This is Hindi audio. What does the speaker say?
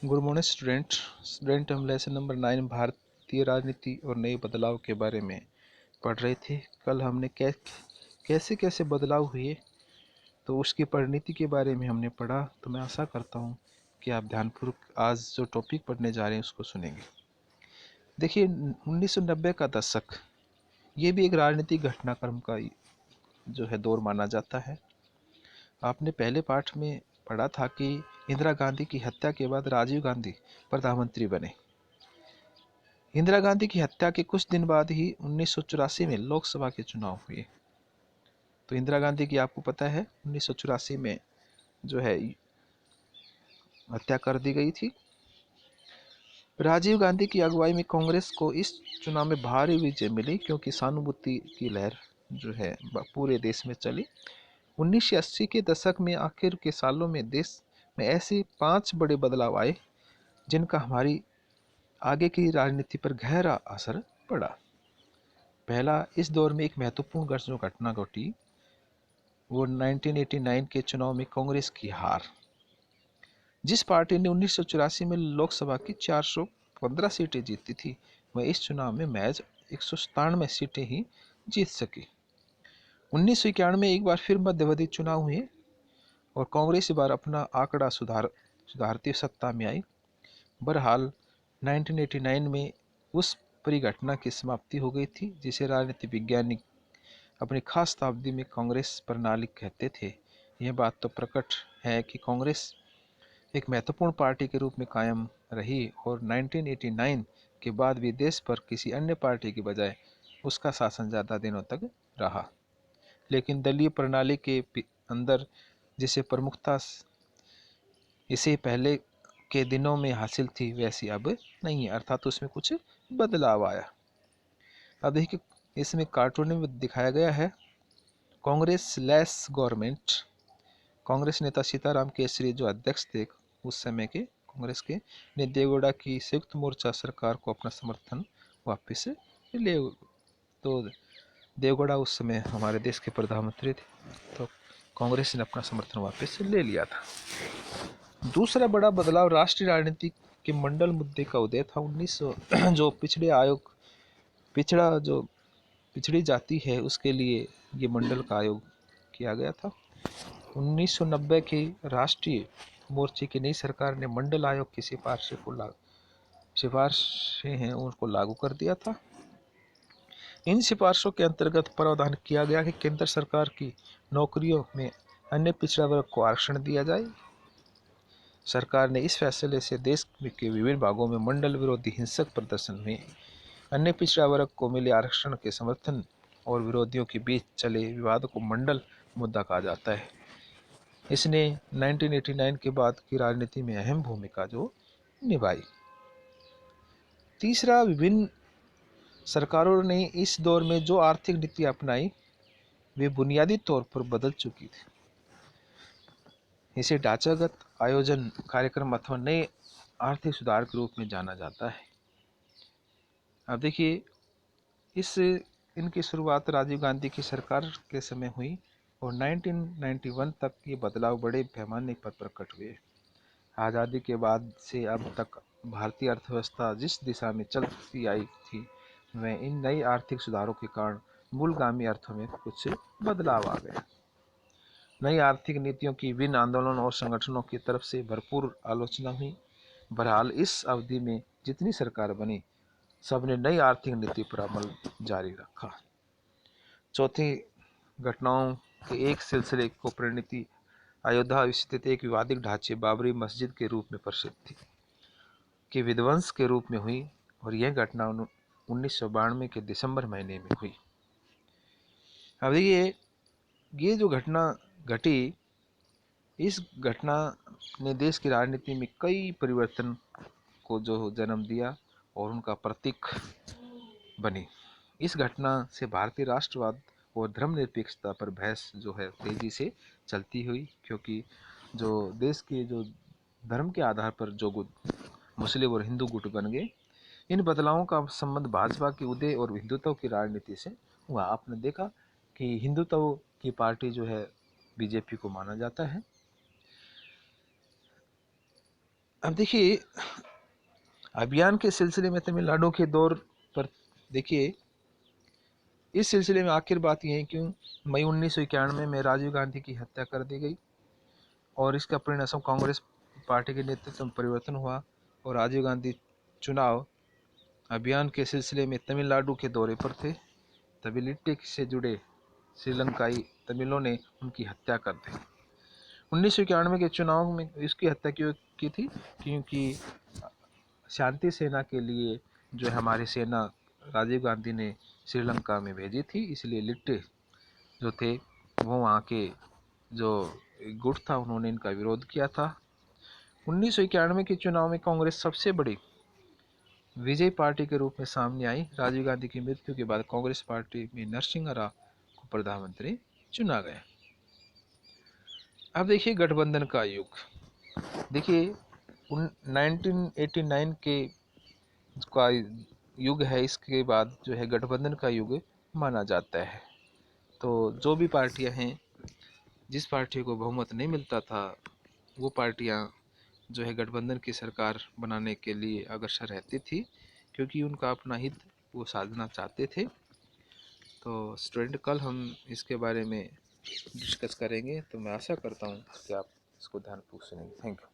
गुड मॉर्निंग स्टूडेंट हम लेसन नंबर 9 भारतीय राजनीति और नए बदलाव के बारे में पढ़ रहे थे। कल हमने कैसे कैसे बदलाव हुए तो उसकी परिणति के बारे में हमने पढ़ा। तो मैं आशा करता हूँ कि आप ध्यानपूर्वक आज जो टॉपिक पढ़ने जा रहे हैं उसको सुनेंगे। देखिए 1990 का दशक ये भी एक राजनीतिक घटनाक्रम का जो है दौर माना जाता है। आपने पहले पाठ में पढ़ा था कि इंदिरा गांधी की हत्या के बाद राजीव गांधी प्रधानमंत्री बने। इंदिरा गांधी की हत्या के कुछ दिन बाद ही 1984 में लोकसभा के चुनाव हुए। तो इंदिरा गांधी की आपको पता है 1984 में जो है हत्या कर दी गई थी। राजीव गांधी की अगुवाई में कांग्रेस को इस चुनाव में भारी विजय मिली क्योंकि सहानुभूति की लहर जो है पूरे देश में चली। 1980 के दशक में आखिर के सालों में देश में ऐसे 5 बड़े बदलाव आए जिनका हमारी आगे की राजनीति पर गहरा असर पड़ा। पहला, इस दौर में एक महत्वपूर्ण जो घटना घटी वो 1989 के चुनाव में कांग्रेस की हार। जिस पार्टी ने 1984 में लोकसभा की 415 सीटें जीती थी वह इस चुनाव में महज 197 सीटें ही जीत सकी। 1991 में एक बार फिर मध्यावधि चुनाव हुए और कांग्रेस इस बार अपना आंकड़ा सुधारती सत्ता में आई। बहरहाल 1989 में उस परिघटना की समाप्ति हो गई थी जिसे राजनीति वैज्ञानिक अपनी खास शताब्दी में कांग्रेस प्रणाली कहते थे। यह बात तो प्रकट है कि कांग्रेस एक महत्वपूर्ण पार्टी के रूप में कायम रही और 1989 के बाद भी देश पर किसी अन्य पार्टी के बजाय उसका शासन ज़्यादा दिनों तक रहा। लेकिन दलीय प्रणाली के अंदर जिसे प्रमुखता इसे पहले के दिनों में हासिल थी वैसी अब नहीं है, अर्थात उसमें कुछ बदलाव आया। अब देखिए इसमें कार्टून में दिखाया गया है कांग्रेस लेस गवर्नमेंट। कांग्रेस नेता सीताराम केसरी जो अध्यक्ष थे उस समय के कांग्रेस के, ने देवगौड़ा की संयुक्त मोर्चा सरकार को अपना समर्थन वापस ले। तो देवगौड़ा उस समय हमारे देश के प्रधानमंत्री थे तो कांग्रेस ने अपना समर्थन वापस ले लिया था। दूसरा बड़ा बदलाव राष्ट्रीय राजनीति के मंडल मुद्दे का उदय था। 1900 जो पिछड़ी जाति है उसके लिए ये मंडल का आयोग किया गया था। 1990 की राष्ट्रीय मोर्चे की नई सरकार ने मंडल आयोग की सिफारिशें हैं उनको लागू कर दिया था। इन सिफारिशों के अंतर्गत प्रावधान किया गया कि केंद्र सरकार की नौकरियों में अन्य पिछड़ा वर्ग को आरक्षण दिया जाए। सरकार ने इस फैसले से देश के विभिन्न भागों में मंडल विरोधी हिंसक प्रदर्शन हुए। अन्य पिछड़ा वर्ग को मिले आरक्षण के समर्थन और विरोधियों के बीच चले विवाद को मंडल मुद्दा कहा जाता है। इसने 1989 के बाद की राजनीति में अहम भूमिका जो निभाई। तीसरा, विभिन्न सरकारों ने इस दौर में जो आर्थिक नीति अपनाई वे बुनियादी तौर पर बदल चुकी थी। इसे ढांचागत आयोजन कार्यक्रम अथवा नए आर्थिक सुधार के रूप में जाना जाता है। अब देखिए इनकी शुरुआत राजीव गांधी की सरकार के समय हुई और 1991 तक ये बदलाव बड़े पैमाने पर प्रकट हुए। आज़ादी के बाद से अब तक भारतीय अर्थव्यवस्था जिस दिशा में चलती आई थी वह इन नई आर्थिक सुधारों के कारण मूलगामी अर्थों में कुछ बदलाव आ गया। नई आर्थिक नीतियों की विभिन्न आंदोलनों और संगठनों की तरफ से भरपूर आलोचना हुई। बहरहाल इस अवधि में जितनी सरकार बनी सबने नई आर्थिक नीति पर अमल जारी रखा। चौथी घटनाओं के एक सिलसिले को परिणति अयोध्या स्थित एक विवादित ढांचे बाबरी मस्जिद के रूप में प्रसिद्ध थी के विध्वंस के रूप में हुई और यह घटना 1992 के दिसंबर महीने में हुई। अब ये जो घटना घटी इस घटना ने देश की राजनीति में कई परिवर्तन को जो जन्म दिया और उनका प्रतीक बनी। इस घटना से भारतीय राष्ट्रवाद और धर्मनिरपेक्षता पर बहस जो है तेजी से चलती हुई क्योंकि जो देश के जो धर्म के आधार पर जो मुस्लिम और हिंदू गुट बन गए। इन बदलावों का संबंध भाजपा के उदय और हिंदुत्व की राजनीति से हुआ। आपने देखा कि हिंदुत्व की पार्टी जो है बीजेपी को माना जाता है। अब देखिए, अभियान के सिलसिले में तमिलनाडु के दौर पर देखिए, इस सिलसिले में आखिर बात यह है कि मई 1991 में राजीव गांधी की हत्या कर दी गई और इसका परिणाम कांग्रेस पार्टी के नेतृत्व में परिवर्तन हुआ और राजीव गांधी चुनाव अभियान के सिलसिले में तमिलनाडु के दौरे पर थे। तभी लिट्टे से जुड़े श्रीलंकाई तमिलों ने उनकी हत्या कर दी। 1991 के चुनाव में इसकी हत्या क्यों की थी? क्योंकि शांति सेना के लिए जो हमारी सेना राजीव गांधी ने श्रीलंका में भेजी थी, इसलिए लिट्टे जो थे वो वहाँ के जो गुट था उन्होंने इनका विरोध किया था। 1991 के चुनाव में कांग्रेस सबसे बड़ी विजय पार्टी के रूप में सामने आई। राजीव गांधी की मृत्यु के बाद कांग्रेस पार्टी में नरसिंह राव को प्रधानमंत्री चुना गया। अब देखिए गठबंधन का युग। देखिए 1989 के का युग है, इसके बाद जो है गठबंधन का युग माना जाता है। तो जो भी पार्टियां हैं, जिस पार्टी को बहुमत नहीं मिलता था, वो पार्टियां जो है गठबंधन की सरकार बनाने के लिए अग्रसर रहती थी, क्योंकि उनका अपना हित वो साधना चाहते थे। तो स्टूडेंट, कल हम इसके बारे में डिस्कस करेंगे, तो मैं आशा करता हूँ कि आप इसको ध्यानपूर्वक सुनेंगे। Thank you.